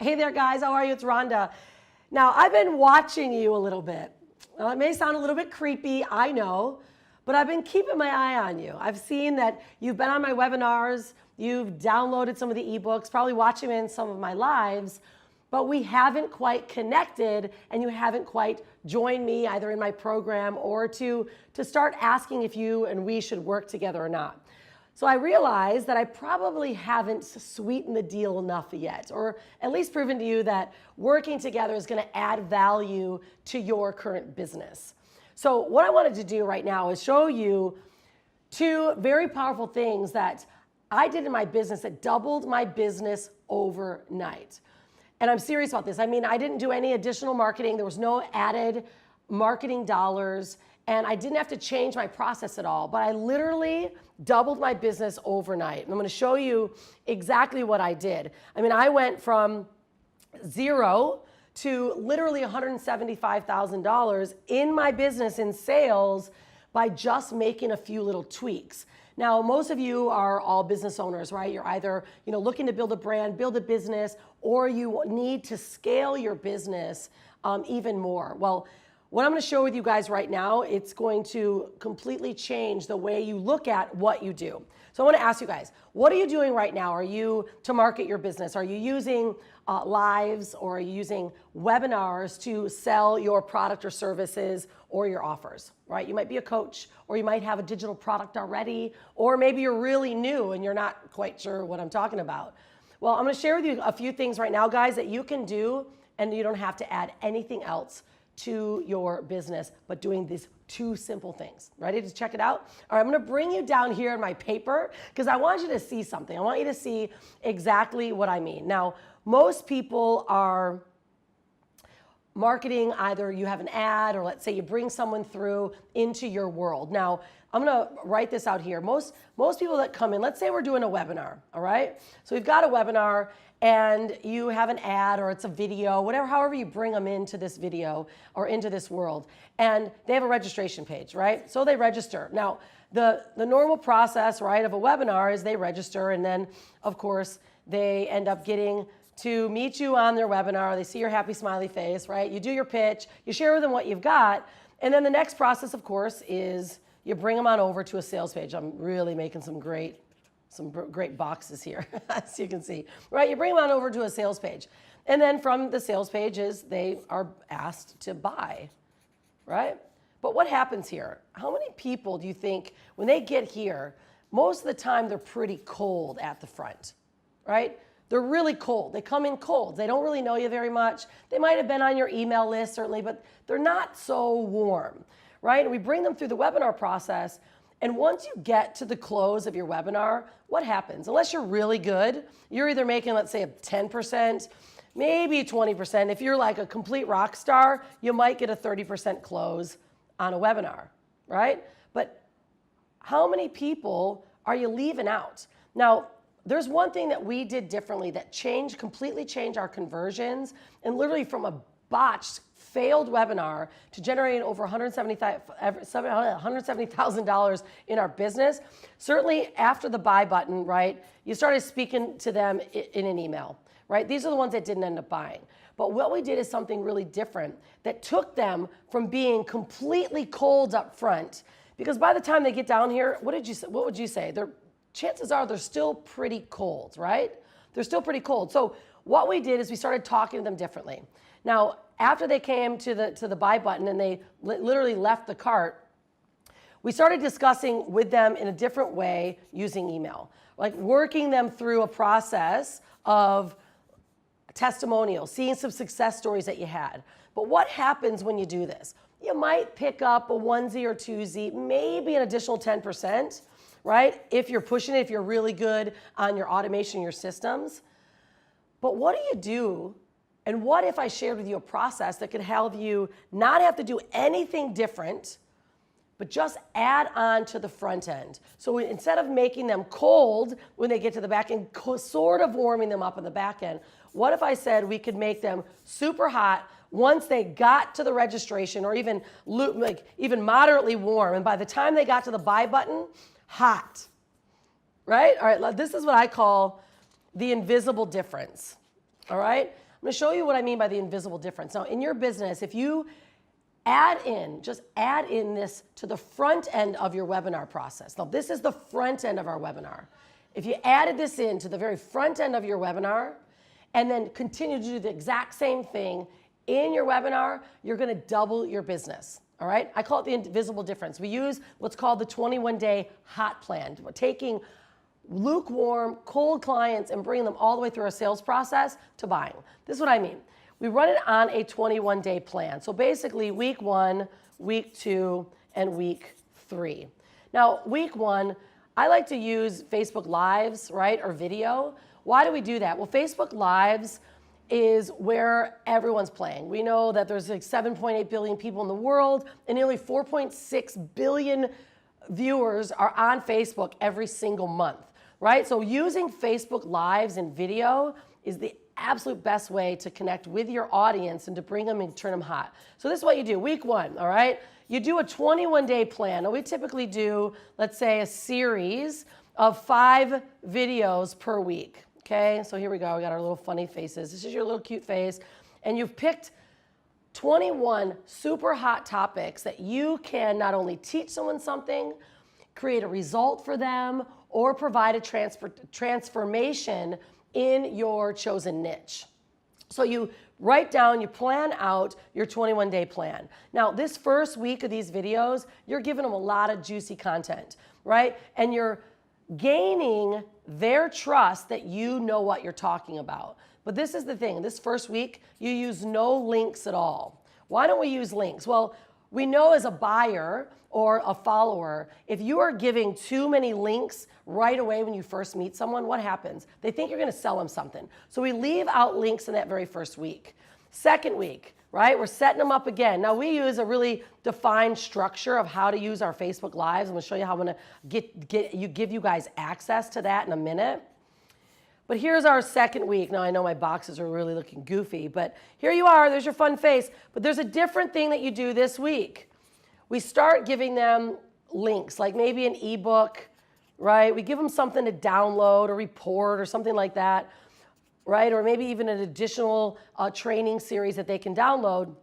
Hey there, guys. How are you? It's Rhonda. Now, I've been watching you a little bit. Well, it may sound a little bit creepy, I know, but I've been keeping my eye on you. I've seen that you've been on my webinars, you've downloaded some of the ebooks, probably watching me in some of my lives, but we haven't quite connected and you haven't quite joined me either in my program or to start asking if you and we should work together or not. So I realized that I probably haven't sweetened the deal enough yet, or at least proven to you that working together is going to add value to your current business. So what I wanted to do right now is show you two very powerful things that I did in my business that doubled my business overnight. And I'm serious about this. I mean, I didn't do any additional marketing. There was no added marketing dollars. And I didn't have to change my process at all, but I literally doubled my business overnight. And I'm gonna show you exactly what I did. I mean, I went from zero to literally $175,000 in my business in sales by just making a few little tweaks. Now, most of you are all business owners, right? You're either looking to build a brand, build a business, or you need to scale your business even more. Well, what I'm going to show with you guys right now, it's going to completely change the way you look at what you do. So I want to ask you guys, what are you doing right now? Are you to market your business? Are you using lives or are you using webinars to sell your product or services or your offers, right? You might be a coach, or you might have a digital product already, or maybe you're really new and you're not quite sure what I'm talking about. Well, I'm going to share with you a few things right now, guys, that you can do and you don't have to add anything else to your business, but doing these two simple things. Ready to check it out? All right, I'm gonna bring you down here in my paper because I want you to see something. I want you to see exactly what I mean. Now, most people are marketing, either you have an ad or let's say you bring someone through into your world. Now, I'm gonna write this out here. Most people that come in, let's say we're doing a webinar, all right? So we've got a webinar and you have an ad or it's a video, whatever, however you bring them into this video or into this world. And they have a registration page, right? So they register. Now, the normal process, right, of a webinar is they register and then, of course, they end up getting to meet you on their webinar. They see your happy smiley face, right? You do your pitch, you share with them what you've got. And then the next process, of course, is you bring them on over to a sales page. I'm really making some great boxes here, as you can see, right? You bring them on over to a sales page. And then from the sales pages, they are asked to buy, right? But what happens here? How many people do you think, when they get here, most of the time they're pretty cold at the front, right? They're really cold. They come in cold. They don't really know you very much. They might have been on your email list, certainly, but they're not so warm, right? And we bring them through the webinar process. And once you get to the close of your webinar, what happens? Unless you're really good, you're either making, let's say, a 10%, maybe 20%. If you're like a complete rock star, you might get a 30% close on a webinar, right? But how many people are you leaving out? Now, there's one thing that we did differently that completely changed our conversions, and literally from a botched, failed webinar to generating over $170,000 in our business. Certainly after the buy button, right, you started speaking to them in an email, right? These are the ones that didn't end up buying. But what we did is something really different that took them from being completely cold up front, because by the time they get down here, what would you say? Chances are they're still pretty cold, right? They're still pretty cold. So what we did is we started talking to them differently. Now, after they came to the buy button and they literally left the cart, we started discussing with them in a different way using email, like working them through a process of testimonials, seeing some success stories that you had. But what happens when you do this? You might pick up a onesie or twosie, maybe an additional 10%, right? If you're pushing it, if you're really good on your automation, your systems. But what do you do? And what if I shared with you a process that could help you not have to do anything different, but just add on to the front end? So instead of making them cold when they get to the back end, sort of warming them up in the back end, what if I said we could make them super hot once they got to the registration, or even moderately warm, and by the time they got to the buy button, hot, right? All right, this is what I call the invisible difference, all right? I'm going to show you what I mean by the invisible difference. Now, in your business, if you just add in this to the front end of your webinar process. Now, this is the front end of our webinar. If you added this in to the very front end of your webinar and then continue to do the exact same thing in your webinar, you're going to double your business. All right? I call it the invisible difference. We use what's called the 21-day hot plan. We're taking lukewarm, cold clients and bringing them all the way through our sales process to buying. This is what I mean. We run it on a 21-day plan. So basically week 1, week 2, and week 3. Now, week 1, I like to use Facebook Lives, right, or video. Why do we do that? Well, Facebook Lives is where everyone's playing. We know that there's like 7.8 billion people in the world, and nearly 4.6 billion viewers are on Facebook every single month, right? So using Facebook Lives and video is the absolute best way to connect with your audience and to bring them and turn them hot. So this is what you do. Week 1, all right? You do a 21-day plan. Now we typically do, let's say, a series of 5 videos per week. Okay, so here we go. We got our little funny faces. This is your little cute face. And you've picked 21 super hot topics that you can not only teach someone something, create a result for them, or provide a transformation in your chosen niche. So you write down, you plan out your 21-day plan. Now, this first week of these videos, you're giving them a lot of juicy content, right? And you're gaining their trust that you know what you're talking about. But this is the thing. This first week, you use no links at all. Why don't we use links? Well, we know as a buyer or a follower, if you are giving too many links right away when you first meet someone, what happens? They think you're going to sell them something. So we leave out links in that very first week. Second week, right? We're setting them up again. Now we use a really defined structure of how to use our Facebook Lives. I'm going to show you how I'm going to give you guys access to that in a minute. But here's our second week. Now I know my boxes are really looking goofy, but here you are. There's your fun face. But there's a different thing that you do this week. We start giving them links, like maybe an ebook, right? We give them something to download, a report or something like that, right? Or maybe even an additional training series that they can download.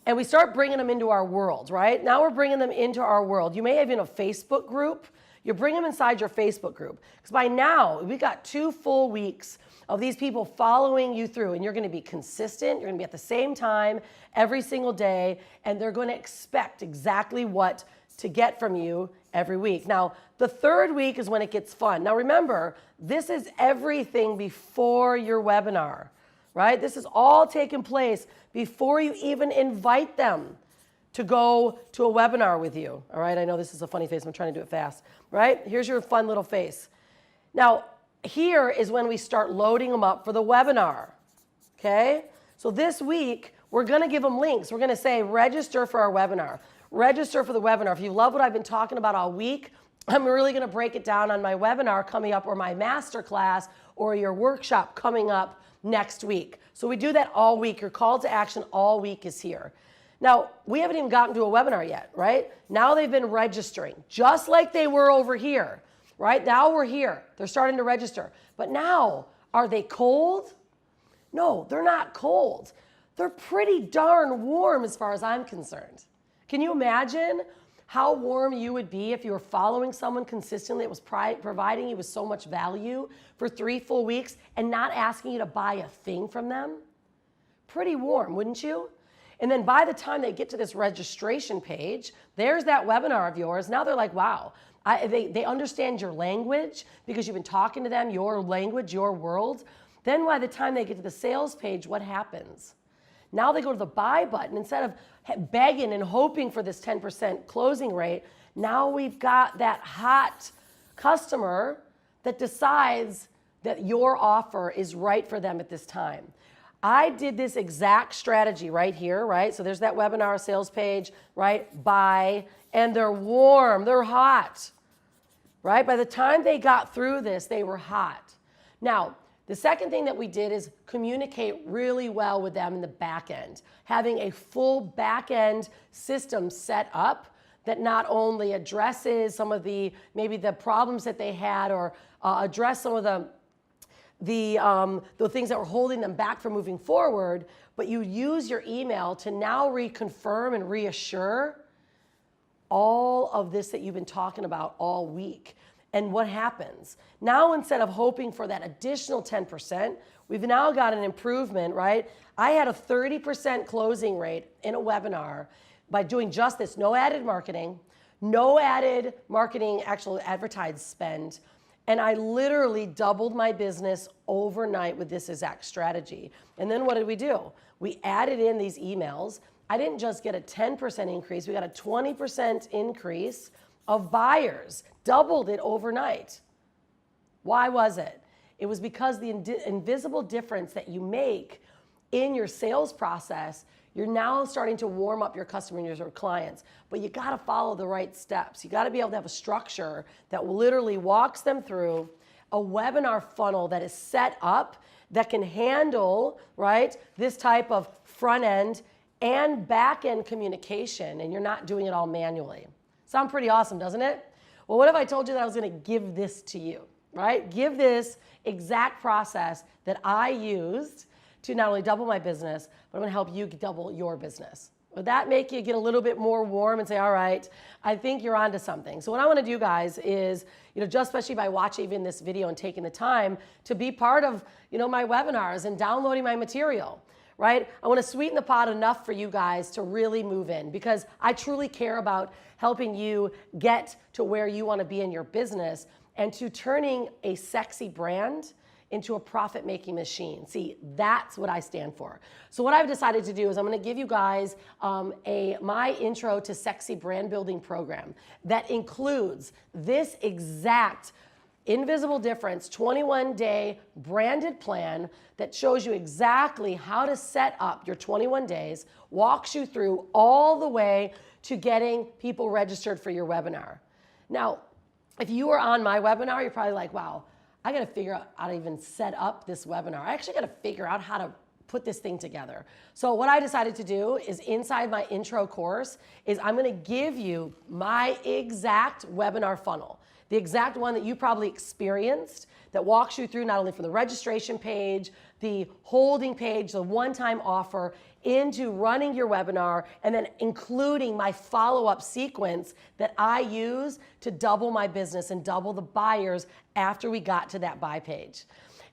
And we start bringing them into our world, right? Now we're bringing them into our world. You may have in a Facebook group. You bring them inside your Facebook group. Because by now, we got 2 full weeks of these people following you through, and you're going to be consistent. You're going to be at the same time every single day, and they're going to expect exactly what to get from you every week. Now, the third week is when it gets fun. Now, remember, this is everything before your webinar, right? This is all taking place before you even invite them to go to a webinar with you. All right, I know this is a funny face. I'm trying to do it fast, right? Here's your fun little face. Now, here is when we start loading them up for the webinar, okay? So this week, we're going to give them links. We're going to say, register for our webinar. Register for the webinar. If you love what I've been talking about all week, I'm really going to break it down on my webinar coming up or my masterclass or your workshop coming up next week. So we do that all week. Your call to action all week is here. Now, we haven't even gotten to a webinar yet, right? Now they've been registering, just like they were over here, right? Now we're here. They're starting to register. But now, are they cold? No, they're not cold. They're pretty darn warm as far as I'm concerned. Can you imagine how warm you would be if you were following someone consistently that was providing you with so much value for 3 full weeks and not asking you to buy a thing from them? Pretty warm, wouldn't you? And then by the time they get to this registration page, there's that webinar of yours. Now they're like, wow, they understand your language because you've been talking to them, your language, your world. Then by the time they get to the sales page, what happens? Now they go to the buy button. Instead of begging and hoping for this 10% closing rate, now we've got that hot customer that decides that your offer is right for them at this time. I did this exact strategy right here, right? So there's that webinar sales page, right? Buy, and they're warm, they're hot, right? By the time they got through this, they were hot. Now, the second thing that we did is communicate really well with them in the back end, having a full back end system set up that not only addresses some of the, maybe the problems that they had or address some of the things that were holding them back from moving forward, but you use your email to now reconfirm and reassure all of this that you've been talking about all week. And what happens? Now, instead of hoping for that additional 10%, we've now got an improvement, right? I had a 30% closing rate in a webinar by doing just this. No added marketing, actual advertised spend. And I literally doubled my business overnight with this exact strategy. And then what did we do? We added in these emails. I didn't just get a 10% increase, we got a 20% increase of buyers, doubled it overnight. Why was it? It was because the invisible difference that you make in your sales process, you're now starting to warm up your customers or clients, but you gotta follow the right steps. You gotta be able to have a structure that literally walks them through a webinar funnel that is set up that can handle, right, this type of front end and back end communication, and you're not doing it all manually. Sound pretty awesome, doesn't it? Well, what if I told you that I was gonna give this to you, right? Give this exact process that I used to not only double my business, but I'm gonna help you double your business. Would that make you get a little bit more warm and say, all right, I think you're onto something? So what I wanna do, guys, is, just especially by watching even this video and taking the time to be part of, my webinars and downloading my material, right? I wanna sweeten the pot enough for you guys to really move in, because I truly care about helping you get to where you wanna be in your business and to turning a sexy brand into a profit-making machine. See, that's what I stand for. So what I've decided to do is I'm gonna give you guys my intro to sexy brand building program that includes this exact invisible difference 21-day branded plan that shows you exactly how to set up your 21 days, walks you through all the way to getting people registered for your webinar. Now, if you were on my webinar, you're probably like, wow, I got to figure out how to even set up this webinar. I actually got to figure out how to put this thing together. So what I decided to do is inside my intro course is I'm going to give you my exact webinar funnel, the exact one that you probably experienced, that walks you through not only from the registration page, the holding page, the one-time offer, into running your webinar, and then including my follow-up sequence that I use to double my business and double the buyers after we got to that buy page.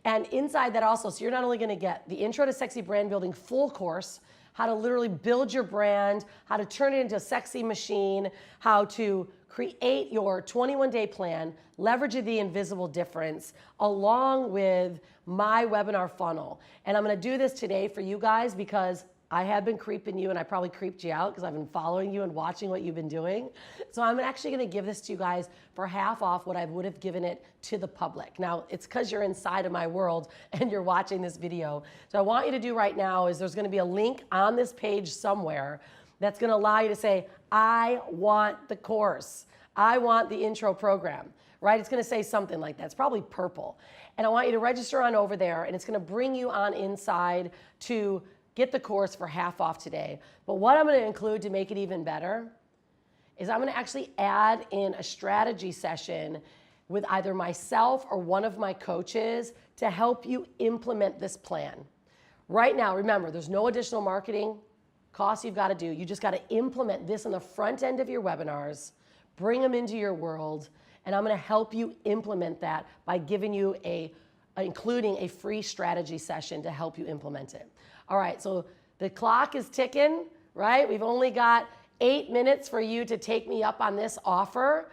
And inside that also, so you're not only gonna get the Intro to Sexy Brand Building full course, how to literally build your brand, how to turn it into a sexy machine, how to create your 21-day plan, leverage the invisible difference, along with my webinar funnel. And I'm gonna do this today for you guys because I have been creeping you, and I probably creeped you out because I've been following you and watching what you've been doing. So I'm actually gonna give this to you guys for half off what I would have given it to the public. Now, it's because you're inside of my world and you're watching this video. So I want you to do right now is there's gonna be a link on this page somewhere that's gonna allow you to say, I want the course. I want the intro program, right? It's gonna say something like that. It's probably purple. And I want you to register on over there, and it's gonna bring you on inside to get the course for half off today. But what I'm gonna include to make it even better is I'm gonna actually add in a strategy session with either myself or one of my coaches to help you implement this plan. Right now, remember, there's no additional marketing costs you've gotta do. You just gotta implement this on the front end of your webinars, bring them into your world, and I'm gonna help you implement that by giving you including a free strategy session to help you implement it. All right, so the clock is ticking, right? We've only got 8 minutes for you to take me up on this offer.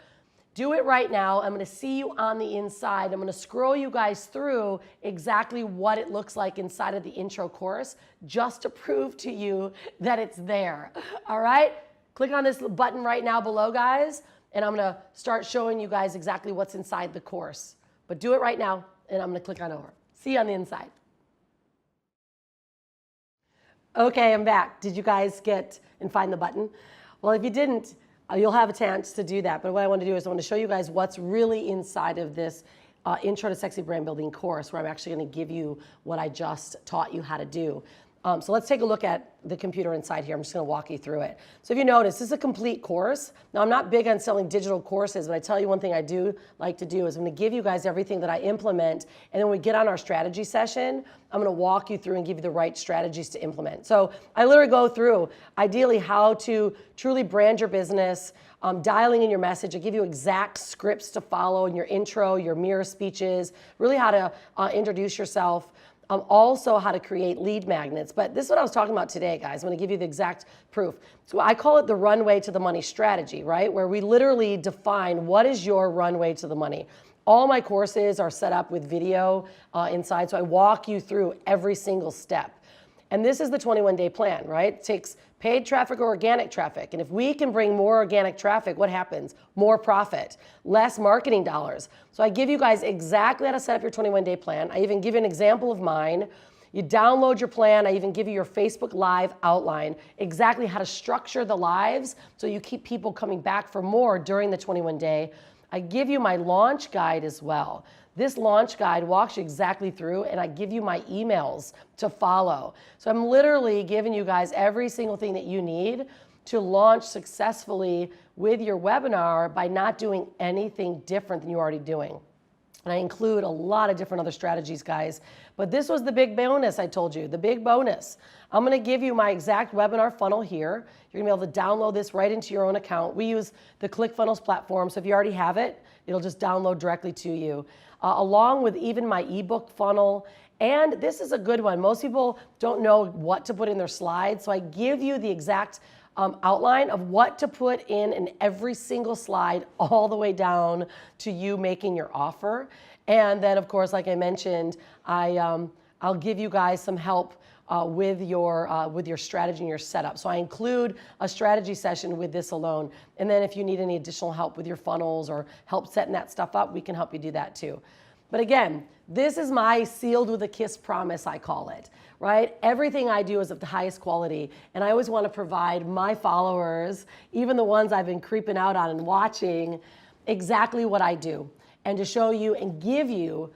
Do it right now. I'm gonna see you on the inside. I'm gonna scroll you guys through exactly what it looks like inside of the intro course, just to prove to you that it's there. All right? Click on this button right now below, guys, and I'm gonna start showing you guys exactly what's inside the course. But do it right now, and I'm gonna click on over. See you on the inside. Okay, I'm back. Did you guys get and find the button? Well, if you didn't, you'll have a chance to do that. But what I want to do is I want to show you guys what's really inside of this Intro to Sexy Brand Building course, where I'm actually going to give you what I just taught you how to do. So let's take a look at the computer inside here. I'm just going to walk you through it. So if you notice, this is a complete course. Now, I'm not big on selling digital courses, but I tell you one thing I do like to do is I'm going to give you guys everything that I implement, and then when we get on our strategy session, I'm going to walk you through and give you the right strategies to implement. So I literally go through, ideally, how to truly brand your business, dialing in your message. I give you exact scripts to follow in your intro, your mirror speeches, really how to introduce yourself. Also how to create lead magnets. But this is what I was talking about today, guys. I'm going to give you the exact proof. So I call it the runway to the money strategy, right? Where we literally define what is your runway to the money. All my courses are set up with video inside, so I walk you through every single step. And this is the 21-day plan, right? It takes paid traffic or organic traffic. And if we can bring more organic traffic, what happens? More profit, less marketing dollars. So I give you guys exactly how to set up your 21-day plan. I even give you an example of mine. You download your plan. I even give you your Facebook Live outline, exactly how to structure the lives so you keep people coming back for more during the 21-day. I give you my launch guide as well. This launch guide walks you exactly through, and I give you my emails to follow. So I'm literally giving you guys every single thing that you need to launch successfully with your webinar by not doing anything different than you're already doing. And I include a lot of different other strategies, guys. But this was the big bonus I told you, the big bonus. I'm going to give you my exact webinar funnel here. You're going to be able to download this right into your own account. We use the ClickFunnels platform, so if you already have it, it'll just download directly to you. Along with even my ebook funnel. And this is a good one. Most people don't know what to put in their slides, so I give you the exact outline of what to put in every single slide all the way down to you making your offer. And then, of course, like I mentioned, I'll give you guys some help with your strategy and your setup. So I include a strategy session with this alone. And then if you need any additional help with your funnels or help setting that stuff up, we can help you do that too. But again, this is my sealed with a kiss promise, I call it, right? Everything I do is of the highest quality. And I always want to provide my followers, even the ones I've been creeping out on and watching, exactly what I do. And to show you and give you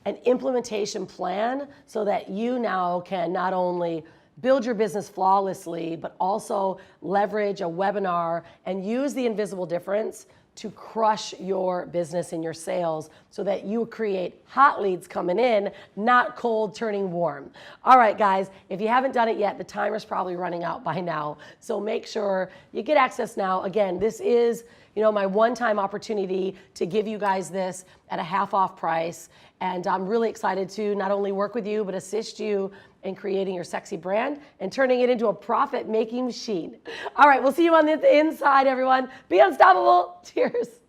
an implementation plan so that you now can not only build your business flawlessly, but also leverage a webinar and use the invisible difference to crush your business and your sales so that you create hot leads coming in, not cold turning warm. All right, guys, if you haven't done it yet, the timer's probably running out by now. So make sure you get access now. Again, this is my one-time opportunity to give you guys this at a half-off price. And I'm really excited to not only work with you, but assist you in creating your sexy brand and turning it into a profit-making machine. All right, we'll see you on the inside, everyone. Be unstoppable. Cheers.